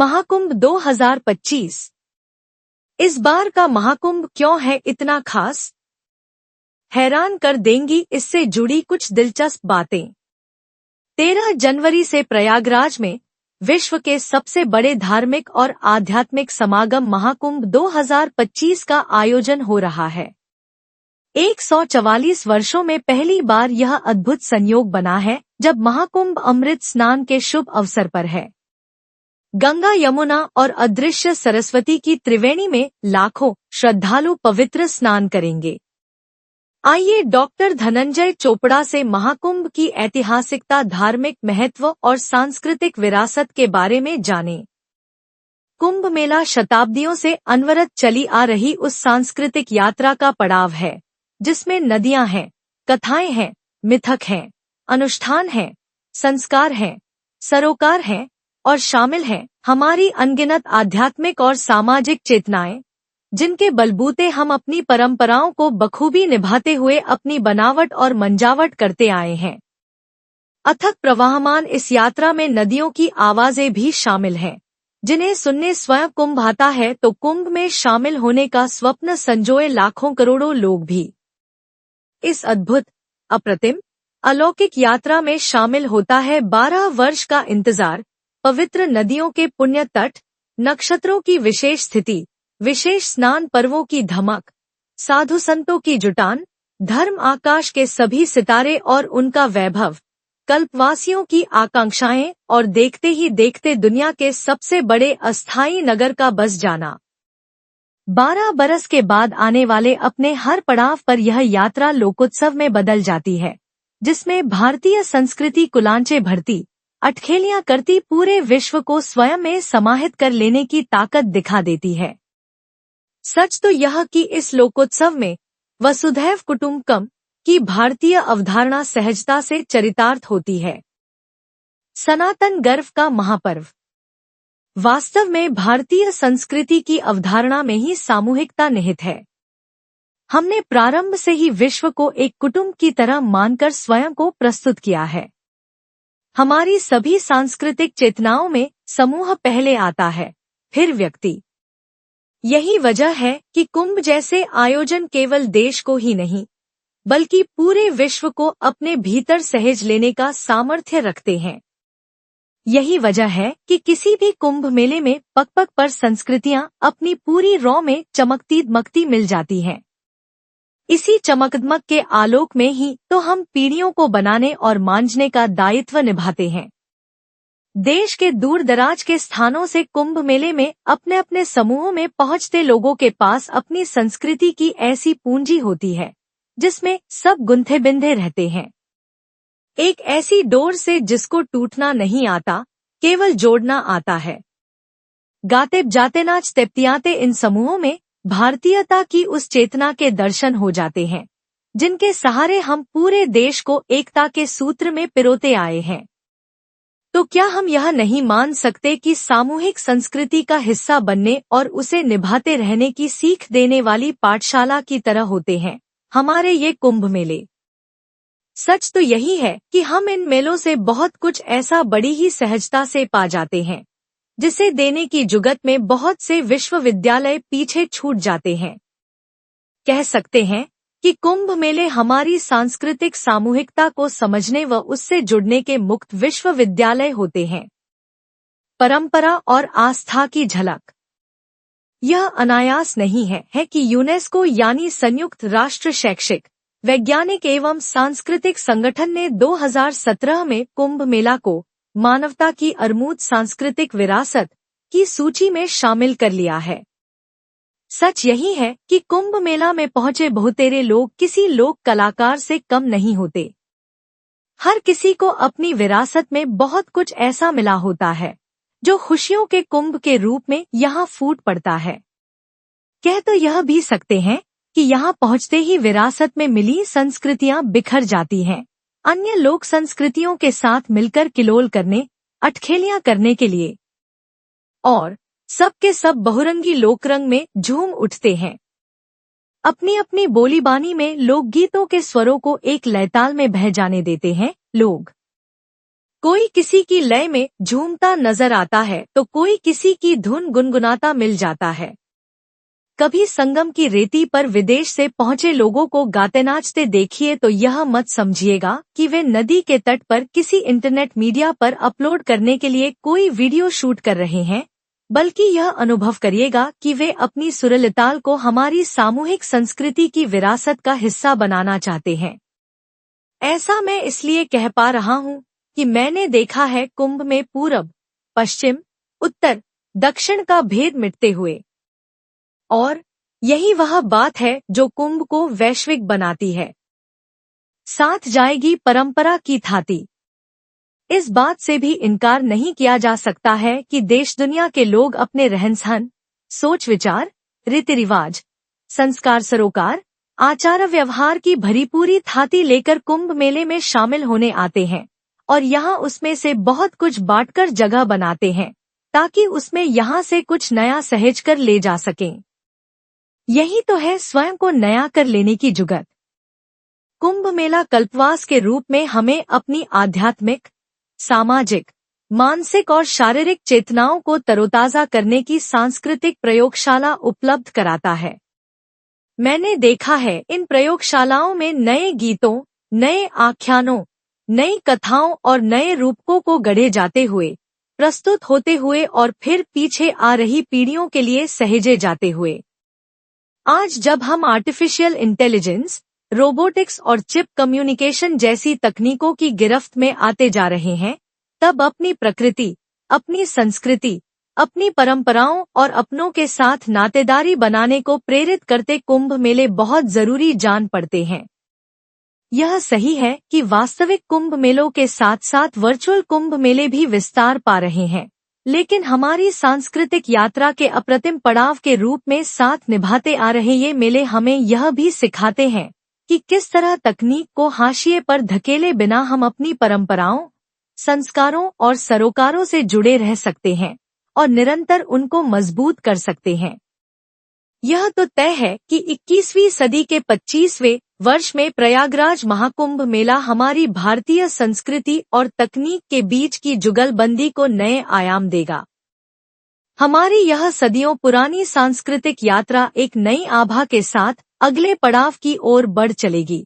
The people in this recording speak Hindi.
महाकुंभ 2025। इस बार का महाकुंभ क्यों है इतना खास? हैरान कर देंगी इससे जुड़ी कुछ दिलचस्प बातें। 13 जनवरी से प्रयागराज में विश्व के सबसे बड़े धार्मिक और आध्यात्मिक समागम महाकुंभ 2025 का आयोजन हो रहा है। 144 वर्षों में पहली बार यह अद्भुत संयोग बना है जब महाकुंभ अमृत स्नान के शुभ अवसर पर है। गंगा, यमुना और अदृश्य सरस्वती की त्रिवेणी में लाखों श्रद्धालु पवित्र स्नान करेंगे। आइए डॉक्टर धनंजय चोपड़ा से महाकुंभ की ऐतिहासिकता, धार्मिक महत्व और सांस्कृतिक विरासत के बारे में जानें। कुंभ मेला शताब्दियों से अनवरत चली आ रही उस सांस्कृतिक यात्रा का पड़ाव है जिसमें नदियां हैं, कथाएं हैं, मिथक हैं, अनुष्ठान हैं, संस्कार हैं, सरोकार हैं और शामिल हैं हमारी अनगिनत आध्यात्मिक और सामाजिक चेतनाएं, जिनके बलबूते हम अपनी परंपराओं को बखूबी निभाते हुए अपनी बनावट और मंजावट करते आए हैं। अथक प्रवाहमान इस यात्रा में नदियों की आवाजें भी शामिल हैं, जिन्हें सुनने स्वयं कुंभ आता है तो कुंभ में शामिल होने का स्वप्न संजोए लाखों करोड़ों लोग भी। इस अद्भुत, अप्रतिम, अलौकिक यात्रा में शामिल होता है 12 वर्ष का इंतजार, पवित्र नदियों के पुण्य तट, नक्षत्रों की विशेष स्थिति, विशेष स्नान पर्वों की धमक, साधु संतों की जुटान, धर्म आकाश के सभी सितारे और उनका वैभव, कल्पवासियों की आकांक्षाएं और देखते ही देखते दुनिया के सबसे बड़े अस्थायी नगर का बस जाना। 12 बरस के बाद आने वाले अपने हर पड़ाव पर यह यात्रा लोकोत्सव में बदल जाती है, जिसमें भारतीय संस्कृति कुलांचे भरती, अटखेलियां करती पूरे विश्व को स्वयं में समाहित कर लेने की ताकत दिखा देती है। सच तो यह कि इस लोकोत्सव में वसुधैव कुटुंबकम की भारतीय अवधारणा सहजता से चरितार्थ होती है। सनातन गर्व का महापर्व। वास्तव में भारतीय संस्कृति की अवधारणा में ही सामूहिकता निहित है। हमने प्रारंभ से ही विश्व को एक कुटुंब की तरह मानकर स्वयं को प्रस्तुत किया है। हमारी सभी सांस्कृतिक चेतनाओं में समूह पहले आता है, फिर व्यक्ति। यही वजह है कि कुंभ जैसे आयोजन केवल देश को ही नहीं, बल्कि पूरे विश्व को अपने भीतर सहेज लेने का सामर्थ्य रखते हैं। यही वजह है कि किसी भी कुंभ मेले में पग-पग पर संस्कृतियां अपनी पूरी रौ में चमकती दमकती मिल जाती हैं। इसी चमकदमक के आलोक में ही तो हम पीढ़ियों को बनाने और मांझने का दायित्व निभाते हैं। देश के दूर दराज के स्थानों से कुंभ मेले में अपने अपने समूहों में पहुंचते लोगों के पास अपनी संस्कृति की ऐसी पूंजी होती है जिसमें सब गुंथे बिंधे रहते हैं। एक ऐसी डोर से जिसको टूटना नहीं आता, केवल जोड़ना आता है। गाते जाते नाच तेप्तियाते इन समूहों में भारतीयता की उस चेतना के दर्शन हो जाते हैं जिनके सहारे हम पूरे देश को एकता के सूत्र में पिरोते आए हैं। तो क्या हम यह नहीं मान सकते कि सामूहिक संस्कृति का हिस्सा बनने और उसे निभाते रहने की सीख देने वाली पाठशाला की तरह होते हैं हमारे ये कुंभ मेले। सच तो यही है कि हम इन मेलों से बहुत कुछ ऐसा बड़ी ही सहजता से पा जाते हैं जिसे देने की जुगत में बहुत से विश्वविद्यालय पीछे छूट जाते हैं। कह सकते हैं कि कुंभ मेले हमारी सांस्कृतिक सामूहिकता को समझने व उससे जुड़ने के मुक्त विश्वविद्यालय होते हैं। परंपरा और आस्था की झलक। यह अनायास नहीं है कि यूनेस्को यानी संयुक्त राष्ट्र शैक्षिक, वैज्ञानिक एवं सांस्कृतिक संगठन ने 2017 में कुंभ मेला को मानवता की अमूर्त सांस्कृतिक विरासत की सूची में शामिल कर लिया है। सच यही है कि कुंभ मेला में पहुंचे बहुतेरे लोग किसी लोक कलाकार से कम नहीं होते। हर किसी को अपनी विरासत में बहुत कुछ ऐसा मिला होता है जो खुशियों के कुंभ के रूप में यहाँ फूट पड़ता है। कह तो यह भी सकते हैं कि यहाँ पहुँचते ही विरासत में मिली संस्कृतियाँ बिखर जाती हैं, अन्य लोक संस्कृतियों के साथ मिलकर किलोल करने, अटखेलियां करने के लिए, और सब के सब बहुरंगी लोकरंग में झूम उठते हैं। अपनी अपनी बोली बानी में लोकगीतों के स्वरों को एक लयताल में बह जाने देते हैं लोग। कोई किसी की लय में झूमता नजर आता है तो कोई किसी की धुन गुनगुनाता मिल जाता है। कभी संगम की रेती पर विदेश से पहुंचे लोगों को गाते नाचते देखिए तो यह मत समझिएगा कि वे नदी के तट पर किसी इंटरनेट मीडिया पर अपलोड करने के लिए कोई वीडियो शूट कर रहे हैं, बल्कि यह अनुभव करिएगा कि वे अपनी सुरलताल को हमारी सामूहिक संस्कृति की विरासत का हिस्सा बनाना चाहते हैं। ऐसा मैं इसलिए कह पा रहा हूँ कि मैंने देखा है कुंभ में पूरब, पश्चिम, उत्तर, दक्षिण का भेद मिटते हुए। और यही वह बात है जो कुंभ को वैश्विक बनाती है। साथ जाएगी परंपरा की थाती। इस बात से भी इनकार नहीं किया जा सकता है कि देश दुनिया के लोग अपने रहन-सहन, सोच विचार, रीति रिवाज, संस्कार सरोकार, आचार व्यवहार की भरीपूरी थाती लेकर कुंभ मेले में शामिल होने आते हैं और यहाँ उसमें से बहुत कुछ बांटकर जगह बनाते हैं ताकि उसमें यहाँ से कुछ नया सहेज कर ले जा सकें। यही तो है स्वयं को नया कर लेने की जुगत। कुंभ मेला कल्पवास के रूप में हमें अपनी आध्यात्मिक, सामाजिक, मानसिक और शारीरिक चेतनाओं को तरोताजा करने की सांस्कृतिक प्रयोगशाला उपलब्ध कराता है। मैंने देखा है इन प्रयोगशालाओं में नए गीतों, नए आख्यानों, नई कथाओं और नए रूपकों को गढ़े जाते हुए, प्रस्तुत होते हुए और फिर पीछे आ रही पीढ़ियों के लिए सहेजे जाते हुए। आज जब हम आर्टिफिशियल इंटेलिजेंस, रोबोटिक्स और चिप कम्युनिकेशन जैसी तकनीकों की गिरफ्त में आते जा रहे हैं, तब अपनी प्रकृति, अपनी संस्कृति, अपनी परंपराओं और अपनों के साथ नातेदारी बनाने को प्रेरित करते कुंभ मेले बहुत जरूरी जान पड़ते हैं। यह सही है कि वास्तविक कुंभ मेलों के साथ साथ वर्चुअल कुंभ मेले भी विस्तार पा रहे हैं, लेकिन हमारी सांस्कृतिक यात्रा के अप्रतिम पड़ाव के रूप में साथ निभाते आ रहे ये मेले हमें यह भी सिखाते हैं कि किस तरह तकनीक को हाशिए पर धकेले बिना हम अपनी परंपराओं, संस्कारों और सरोकारों से जुड़े रह सकते हैं और निरंतर उनको मजबूत कर सकते हैं। यह तो तय है कि 21वीं सदी के 25वें वर्ष में प्रयागराज महाकुंभ मेला हमारी भारतीय संस्कृति और तकनीक के बीच की जुगलबंदी को नए आयाम देगा। हमारी यह सदियों पुरानी सांस्कृतिक यात्रा एक नई आभा के साथ अगले पड़ाव की ओर बढ़ चलेगी।